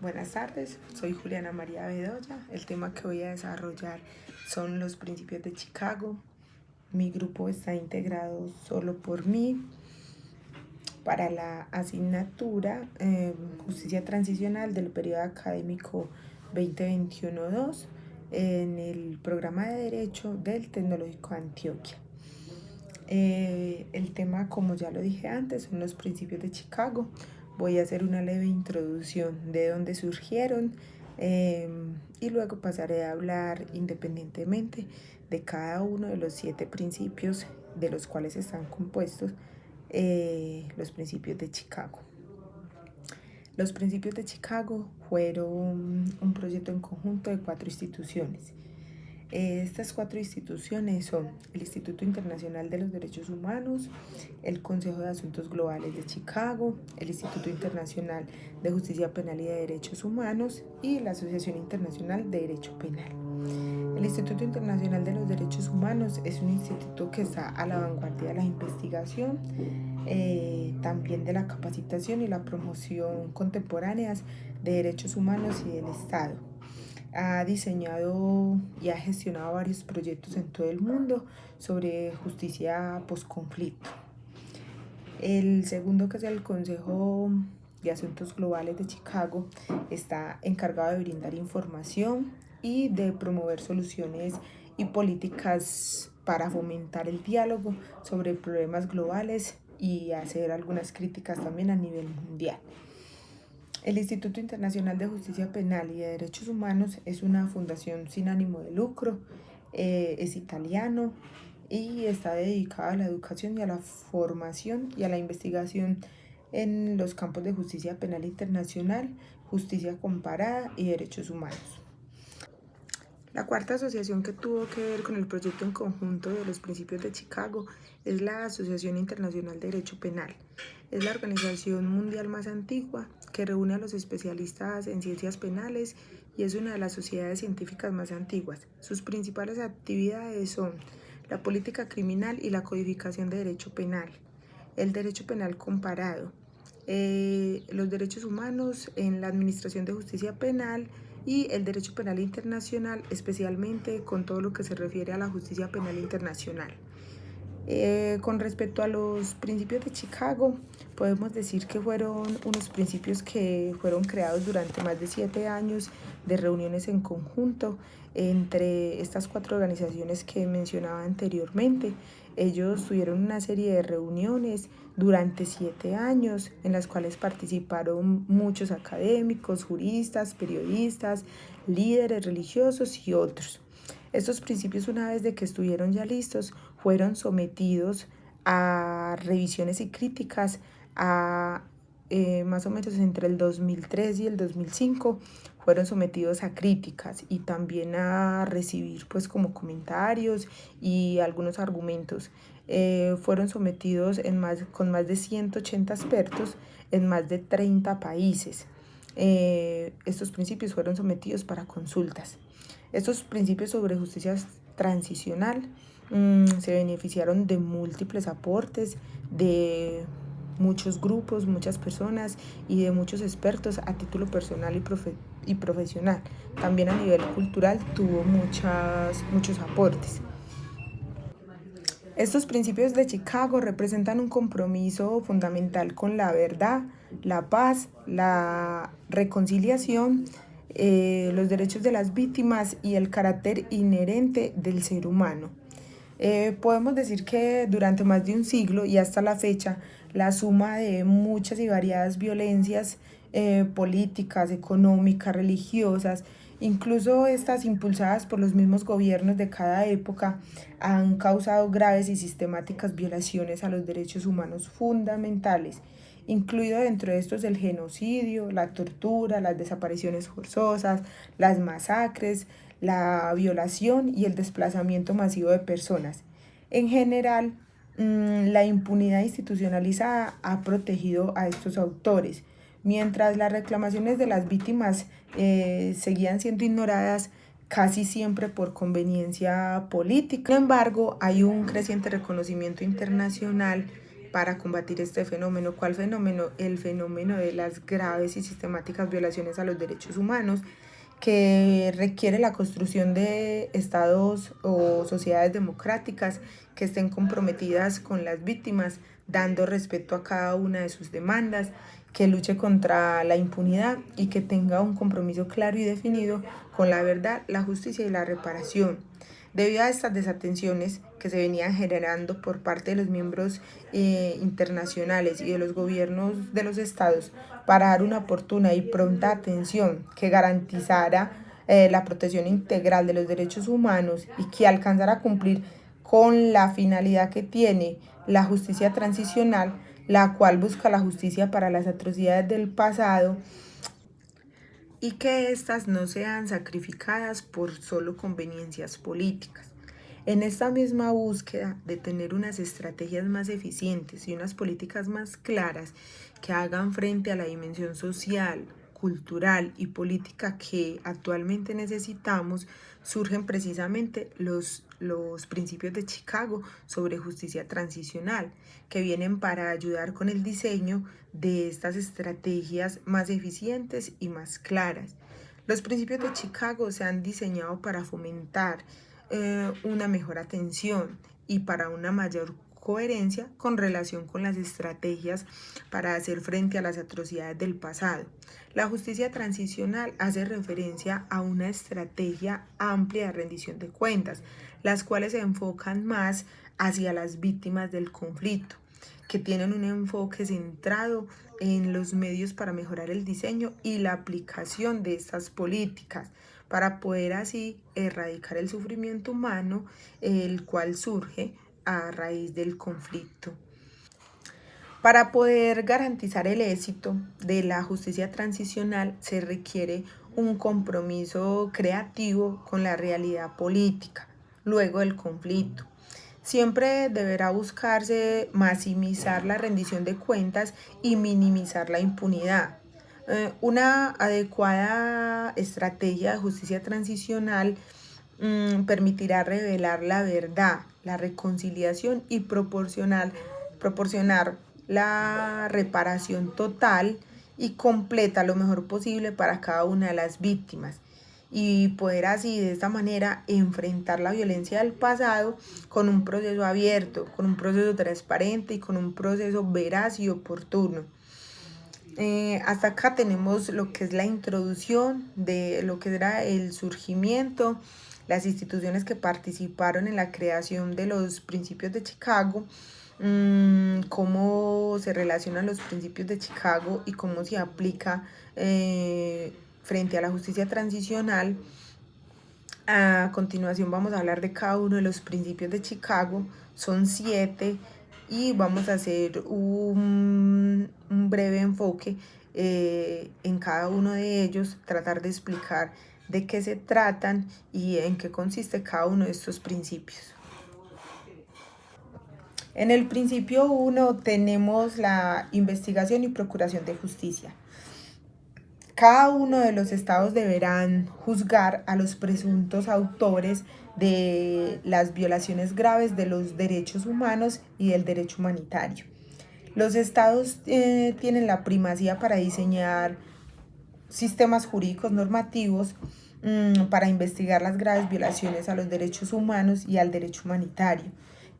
Buenas tardes, soy Juliana María Bedoya. El tema que voy a desarrollar son los principios de Chicago. Mi grupo está integrado solo por mí. Para la asignatura Justicia Transicional del periodo académico 2021-2 en el programa de Derecho del Tecnológico de Antioquia. El tema, como ya lo dije antes, son los principios de Chicago. Voy a hacer una leve introducción de dónde surgieron y luego pasaré a hablar independientemente de cada uno de los 7 principios de los cuales están compuestos los principios de Chicago. Los principios de Chicago fueron un proyecto en conjunto de 4 instituciones. Estas 4 instituciones son el Instituto Internacional de los Derechos Humanos, el Consejo de Asuntos Globales de Chicago, el Instituto Internacional de Justicia Penal y de Derechos Humanos y la Asociación Internacional de Derecho Penal. El Instituto Internacional de los Derechos Humanos es un instituto que está a la vanguardia de la investigación, también de la capacitación y la promoción contemporáneas de derechos humanos y del Estado. Ha diseñado y ha gestionado varios proyectos en todo el mundo sobre justicia posconflicto. El segundo, que es el Consejo de Asuntos Globales de Chicago, está encargado de brindar información y de promover soluciones y políticas para fomentar el diálogo sobre problemas globales y hacer algunas críticas también a nivel mundial. El Instituto Internacional de Justicia Penal y de Derechos Humanos es una fundación sin ánimo de lucro, es italiano y está dedicado a la educación y a la formación y a la investigación en los campos de justicia penal internacional, justicia comparada y derechos humanos. La cuarta asociación que tuvo que ver con el proyecto en conjunto de los principios de Chicago es la Asociación Internacional de Derecho Penal. Es la organización mundial más antigua que reúne a los especialistas en ciencias penales y es una de las sociedades científicas más antiguas. Sus principales actividades son la política criminal y la codificación de derecho penal, el derecho penal comparado, los derechos humanos en la administración de justicia penal y el derecho penal internacional, especialmente con todo lo que se refiere a la justicia penal internacional. Con respecto a los principios de Chicago, podemos decir que fueron unos principios que fueron creados durante más de 7 años de reuniones en conjunto entre estas 4 organizaciones que mencionaba anteriormente. Ellos tuvieron una serie de reuniones durante 7 años en las cuales participaron muchos académicos, juristas, periodistas, líderes religiosos y otros. Estos principios, una vez de que estuvieron ya listos, fueron sometidos a revisiones y críticas más o menos entre el 2003 y el 2005 fueron sometidos a críticas y también a recibir pues como comentarios y algunos argumentos. Fueron sometidos con más de 180 expertos en más de 30 países. Estos principios fueron sometidos para consultas. Estos principios sobre justicia transicional se beneficiaron de múltiples aportes de muchos grupos, muchas personas y de muchos expertos a título personal y profesional. También a nivel cultural tuvo muchos aportes. Estos principios de Chicago representan un compromiso fundamental con la verdad, la paz, la reconciliación, los derechos de las víctimas y el carácter inherente del ser humano. Podemos decir que durante más de un siglo y hasta la fecha, la suma de muchas y variadas violencias políticas, económicas, religiosas, incluso estas impulsadas por los mismos gobiernos de cada época, han causado graves y sistemáticas violaciones a los derechos humanos fundamentales, incluido dentro de estos el genocidio, la tortura, las desapariciones forzosas, las masacres, la violación y el desplazamiento masivo de personas. En general, la impunidad institucionalizada ha protegido a estos autores, mientras las reclamaciones de las víctimas seguían siendo ignoradas casi siempre por conveniencia política. Sin embargo, hay un creciente reconocimiento internacional para combatir este fenómeno. ¿Cuál fenómeno? El fenómeno de las graves y sistemáticas violaciones a los derechos humanos, que requiere la construcción de estados o sociedades democráticas que estén comprometidas con las víctimas, dando respeto a cada una de sus demandas, que luche contra la impunidad y que tenga un compromiso claro y definido con la verdad, la justicia y la reparación. Debido a estas desatenciones que se venían generando por parte de los miembros internacionales y de los gobiernos de los estados para dar una oportuna y pronta atención que garantizara la protección integral de los derechos humanos y que alcanzara a cumplir con la finalidad que tiene la justicia transicional, la cual busca la justicia para las atrocidades del pasado y que éstas no sean sacrificadas por solo conveniencias políticas. En esta misma búsqueda de tener unas estrategias más eficientes y unas políticas más claras que hagan frente a la dimensión social, cultural y política que actualmente necesitamos, surgen precisamente los principios de Chicago sobre justicia transicional, que vienen para ayudar con el diseño de estas estrategias más eficientes y más claras. Los principios de Chicago se han diseñado para fomentar una mejor atención y para una mayor coherencia con relación con las estrategias para hacer frente a las atrocidades del pasado. La justicia transicional hace referencia a una estrategia amplia de rendición de cuentas, las cuales se enfocan más hacia las víctimas del conflicto, que tienen un enfoque centrado en los medios para mejorar el diseño y la aplicación de estas políticas, para poder así erradicar el sufrimiento humano, el cual surge a raíz del conflicto. Para poder garantizar el éxito de la justicia transicional se requiere un compromiso creativo con la realidad política luego del conflicto. Siempre deberá buscarse maximizar la rendición de cuentas y minimizar la impunidad. Una adecuada estrategia de justicia transicional permitirá revelar la verdad, la reconciliación y proporcionar la reparación total y completa lo mejor posible para cada una de las víctimas, y poder así de esta manera enfrentar la violencia del pasado con un proceso abierto, con un proceso transparente y con un proceso veraz y oportuno. Hasta acá tenemos lo que es la introducción de lo que era el surgimiento, las instituciones que participaron en la creación de los principios de Chicago, cómo se relacionan los principios de Chicago y cómo se aplica frente a la justicia transicional. A continuación vamos a hablar de cada uno de los principios de Chicago, son 7, y vamos a hacer un breve enfoque en cada uno de ellos, tratar de explicar de qué se tratan y en qué consiste cada uno de estos principios. En el principio 1 tenemos la investigación y procuración de justicia. Cada uno de los estados deberán juzgar a los presuntos autores de las violaciones graves de los derechos humanos y del derecho humanitario. Los estados tienen la primacía para diseñar sistemas jurídicos normativos para investigar las graves violaciones a los derechos humanos y al derecho humanitario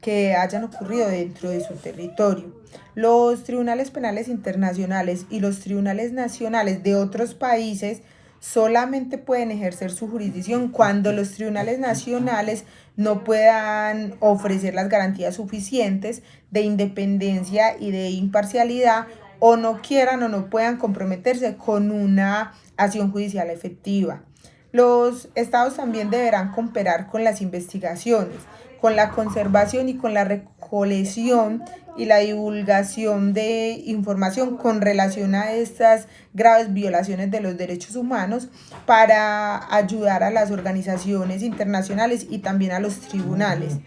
que hayan ocurrido dentro de su territorio. Los tribunales penales internacionales y los tribunales nacionales de otros países solamente pueden ejercer su jurisdicción cuando los tribunales nacionales no puedan ofrecer las garantías suficientes de independencia y de imparcialidad, o no quieran o no puedan comprometerse con una acción judicial efectiva. Los estados también deberán cooperar con las investigaciones, con la conservación y con la recolección y la divulgación de información con relación a estas graves violaciones de los derechos humanos, para ayudar a las organizaciones internacionales y también a los tribunales.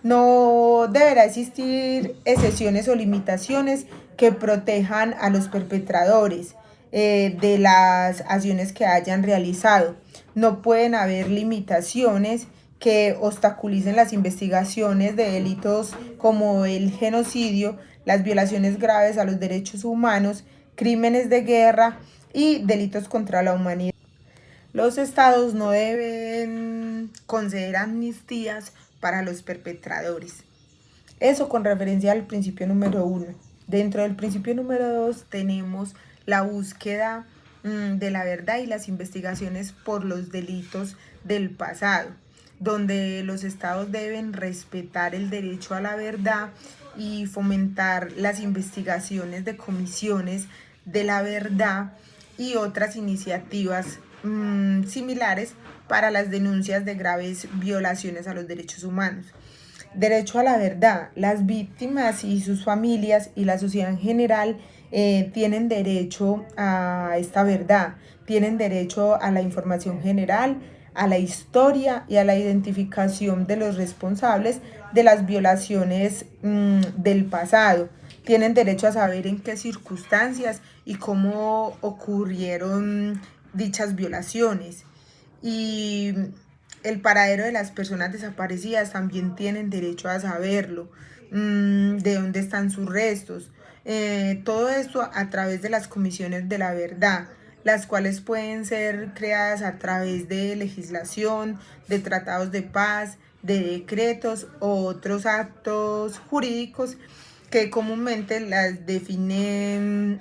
No deberá existir excepciones o limitaciones que protejan a los perpetradores de las acciones que hayan realizado. No pueden haber limitaciones que obstaculicen las investigaciones de delitos como el genocidio, las violaciones graves a los derechos humanos, crímenes de guerra y delitos contra la humanidad. Los estados no deben conceder amnistías para los perpetradores. Eso con referencia al principio número 1. Dentro del principio número 2 tenemos la búsqueda de la verdad y las investigaciones por los delitos del pasado, donde los estados deben respetar el derecho a la verdad y fomentar las investigaciones de comisiones de la verdad y otras iniciativas similares para las denuncias de graves violaciones a los derechos humanos. Derecho a la verdad. Las víctimas y sus familias y la sociedad en general tienen derecho a esta verdad, tienen derecho a la información general, a la historia y a la identificación de los responsables de las violaciones del pasado. Tienen derecho a saber en qué circunstancias y cómo ocurrieron dichas violaciones. Y el paradero de las personas desaparecidas también tienen derecho a saberlo, de dónde están sus restos. Todo esto a través de las comisiones de la verdad, las cuales pueden ser creadas a través de legislación, de tratados de paz, de decretos o otros actos jurídicos que comúnmente las define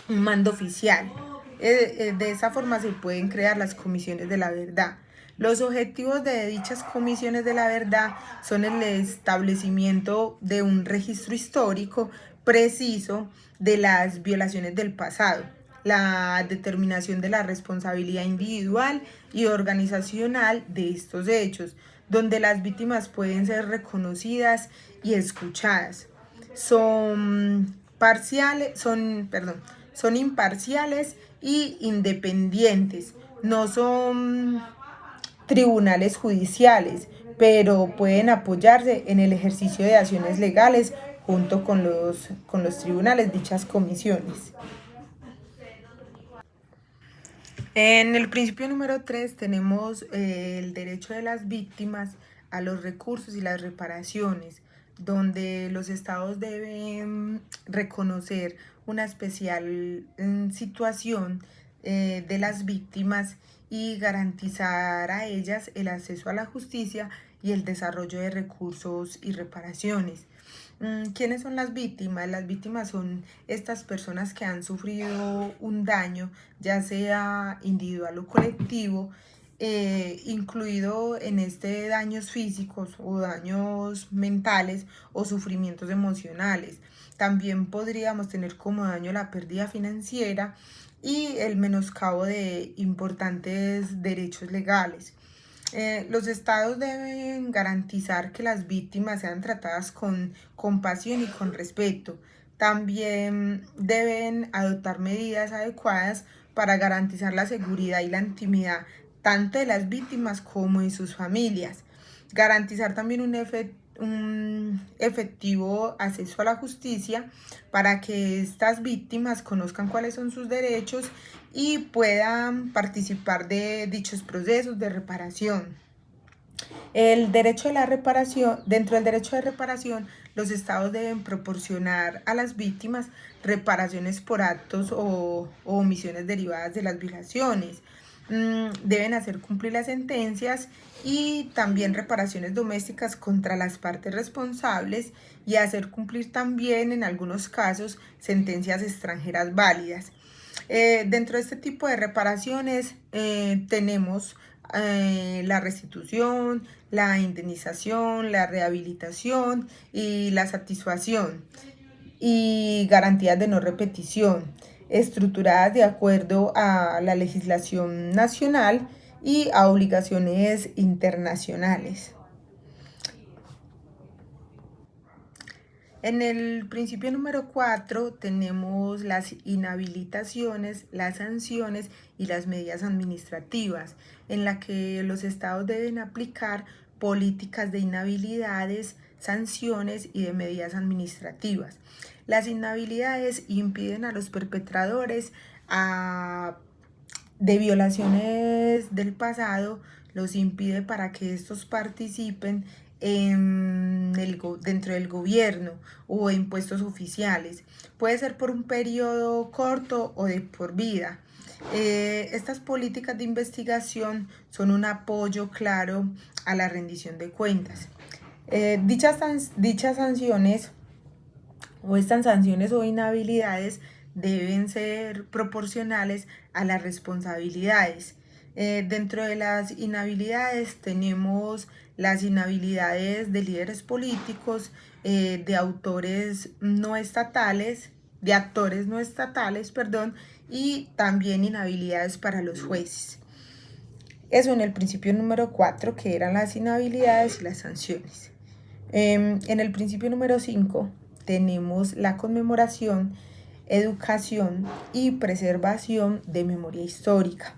un mando oficial. De esa forma se pueden crear las comisiones de la verdad. Los objetivos de dichas comisiones de la verdad son el establecimiento de un registro histórico preciso de las violaciones del pasado, la determinación de la responsabilidad individual y organizacional de estos hechos, donde las víctimas pueden ser reconocidas y escuchadas. Son imparciales y independientes. No son tribunales judiciales, pero pueden apoyarse en el ejercicio de acciones legales junto con los tribunales, dichas comisiones. En el principio número 3 tenemos el derecho de las víctimas a los recursos y las reparaciones, donde los estados deben reconocer una especial situación de las víctimas y garantizar a ellas el acceso a la justicia y el desarrollo de recursos y reparaciones. ¿Quiénes son las víctimas? Las víctimas son estas personas que han sufrido un daño, ya sea individual o colectivo, incluido en este daños físicos o daños mentales o sufrimientos emocionales. También podríamos tener como daño la pérdida financiera y el menoscabo de importantes derechos legales. Los estados deben garantizar que las víctimas sean tratadas con compasión y con respeto. También deben adoptar medidas adecuadas para garantizar la seguridad y la intimidad tanto de las víctimas como de sus familias. Garantizar también un efectivo acceso a la justicia para que estas víctimas conozcan cuáles son sus derechos y puedan participar de dichos procesos de reparación. El derecho de la reparación, dentro del derecho de reparación, los estados deben proporcionar a las víctimas reparaciones por actos o omisiones derivadas de las violaciones. Deben hacer cumplir las sentencias y también reparaciones domésticas contra las partes responsables y hacer cumplir también en algunos casos sentencias extranjeras válidas. Dentro de este tipo de reparaciones tenemos la restitución, la indemnización, la rehabilitación y la satisfacción y garantías de no repetición, estructuradas de acuerdo a la legislación nacional y a obligaciones internacionales. En el principio número 4 tenemos las inhabilitaciones, las sanciones y las medidas administrativas, en la que los estados deben aplicar políticas de inhabilidades, sanciones y de medidas administrativas. Las inhabilidades impiden a los perpetradores de violaciones del pasado, los impide para que estos participen en dentro del gobierno o en puestos oficiales. Puede ser por un periodo corto o de por vida. Estas políticas de investigación son un apoyo claro a la rendición de cuentas. Dichas sanciones o estas sanciones o inhabilidades deben ser proporcionales a las responsabilidades. Dentro de las inhabilidades tenemos las inhabilidades de líderes políticos, de actores no estatales, y también inhabilidades para los jueces. Eso en el principio número 4, que eran las inhabilidades y las sanciones. En el principio número 5 tenemos la conmemoración, educación y preservación de memoria histórica.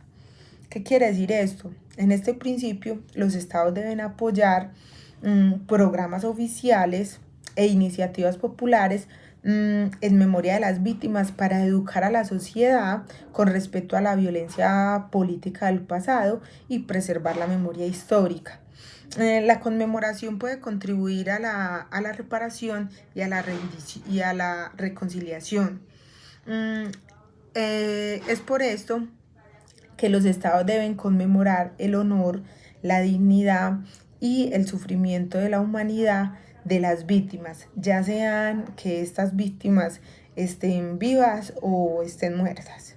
¿Qué quiere decir esto? En este principio, los estados deben apoyar programas oficiales e iniciativas populares en memoria de las víctimas para educar a la sociedad con respecto a la violencia política del pasado y preservar la memoria histórica. La conmemoración puede contribuir a la reparación y a la reconciliación. Es por esto que los estados deben conmemorar el honor, la dignidad y el sufrimiento de la humanidad de las víctimas, ya sean que estas víctimas estén vivas o estén muertas.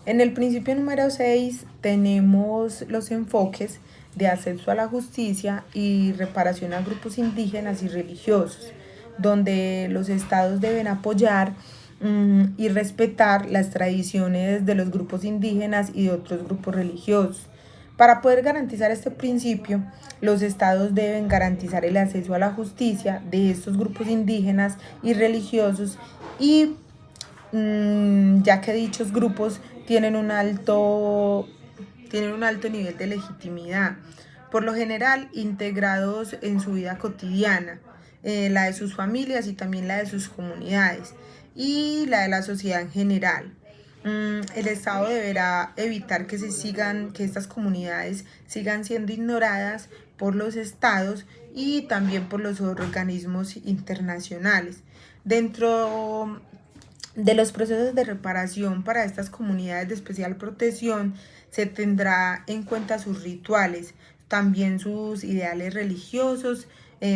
En el principio número 6 tenemos los enfoques de acceso a la justicia y reparación a grupos indígenas y religiosos, donde los estados deben apoyar y respetar las tradiciones de los grupos indígenas y de otros grupos religiosos. Para poder garantizar este principio, los estados deben garantizar el acceso a la justicia de estos grupos indígenas y religiosos y ya que dichos grupos tienen un alto nivel de legitimidad, por lo general integrados en su vida cotidiana, la de sus familias y también la de sus comunidades y la de la sociedad en general. El Estado deberá evitar que estas comunidades sigan siendo ignoradas por los estados y también por los organismos internacionales. Dentro de los procesos de reparación para estas comunidades de especial protección se tendrá en cuenta sus rituales, también sus ideales religiosos,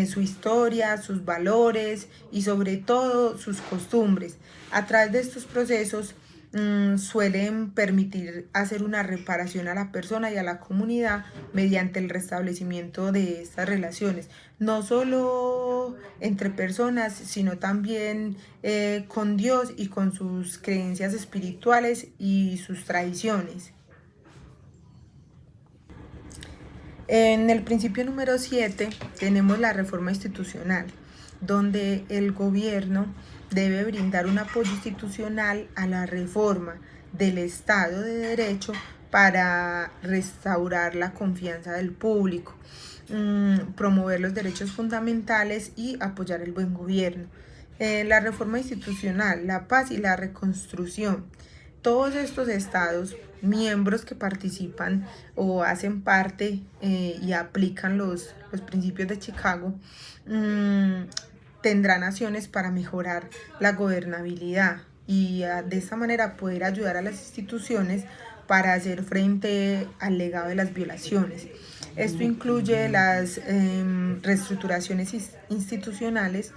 su historia, sus valores y sobre todo sus costumbres. A través de estos procesos suelen permitir hacer una reparación a la persona y a la comunidad mediante el restablecimiento de estas relaciones, no solo entre personas, sino también con Dios y con sus creencias espirituales y sus tradiciones. En el principio número 7 tenemos la reforma institucional, donde el gobierno debe brindar un apoyo institucional a la reforma del Estado de Derecho para restaurar la confianza del público, promover los derechos fundamentales y apoyar el buen gobierno. La reforma institucional, la paz y la reconstrucción. Todos estos estados miembros que participan o hacen parte y aplican los principios de Chicago tendrán acciones para mejorar la gobernabilidad y de esta manera poder ayudar a las instituciones para hacer frente al legado de las violaciones. Esto incluye las reestructuraciones institucionales,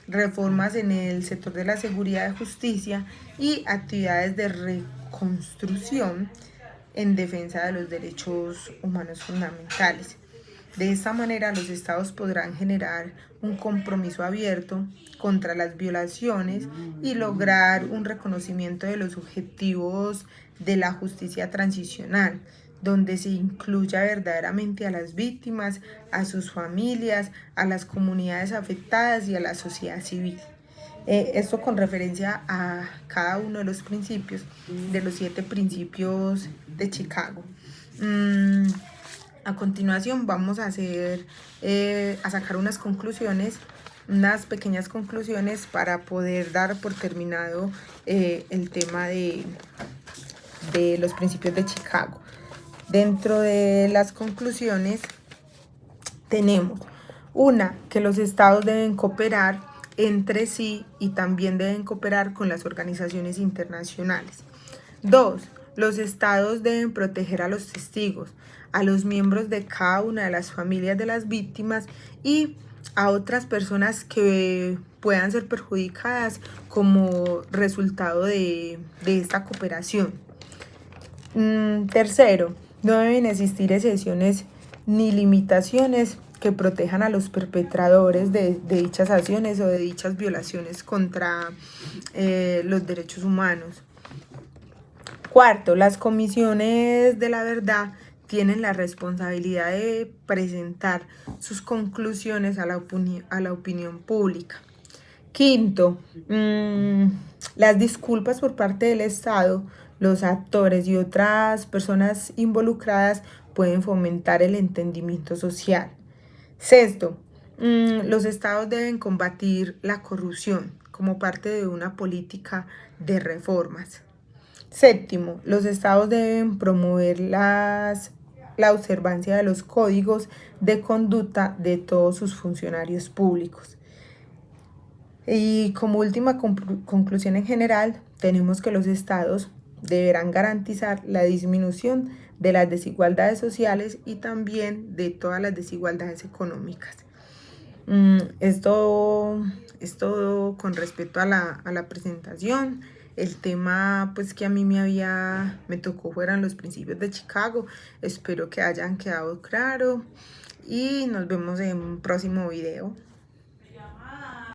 reformas en el sector de la seguridad y justicia y actividades de reconstrucción en defensa de los derechos humanos fundamentales. De esta manera, los estados podrán generar un compromiso abierto contra las violaciones y lograr un reconocimiento de los objetivos de la justicia transicional, donde se incluya verdaderamente a las víctimas, a sus familias, a las comunidades afectadas y a la sociedad civil. Esto con referencia a cada uno de los principios, de los 7 principios de Chicago. A continuación vamos a sacar unas pequeñas conclusiones para poder dar por terminado el tema de los principios de Chicago. Dentro de las conclusiones tenemos una, que los estados deben cooperar entre sí y también deben cooperar con las organizaciones internacionales. 2. Los estados deben proteger a los testigos, a los miembros de cada una de las familias de las víctimas y a otras personas que puedan ser perjudicadas como resultado de esta cooperación. Tercero, no deben existir excepciones ni limitaciones que protejan a los perpetradores de dichas acciones o de dichas violaciones contra los derechos humanos. Cuarto, las comisiones de la verdad tienen la responsabilidad de presentar sus conclusiones a la opinión pública. Quinto, las disculpas por parte del Estado, los actores y otras personas involucradas pueden fomentar el entendimiento social. Sexto, los estados deben combatir la corrupción como parte de una política de reformas. Séptimo, los estados deben promover la observancia de los códigos de conducta de todos sus funcionarios públicos. Y como última conclusión en general, tenemos que los estados deberán garantizar la disminución de las desigualdades sociales y también de todas las desigualdades económicas. Esto es todo con respecto a la presentación. El tema pues que a mí me tocó fueran los principios de Chicago. Espero que hayan quedado claro y nos vemos en un próximo video.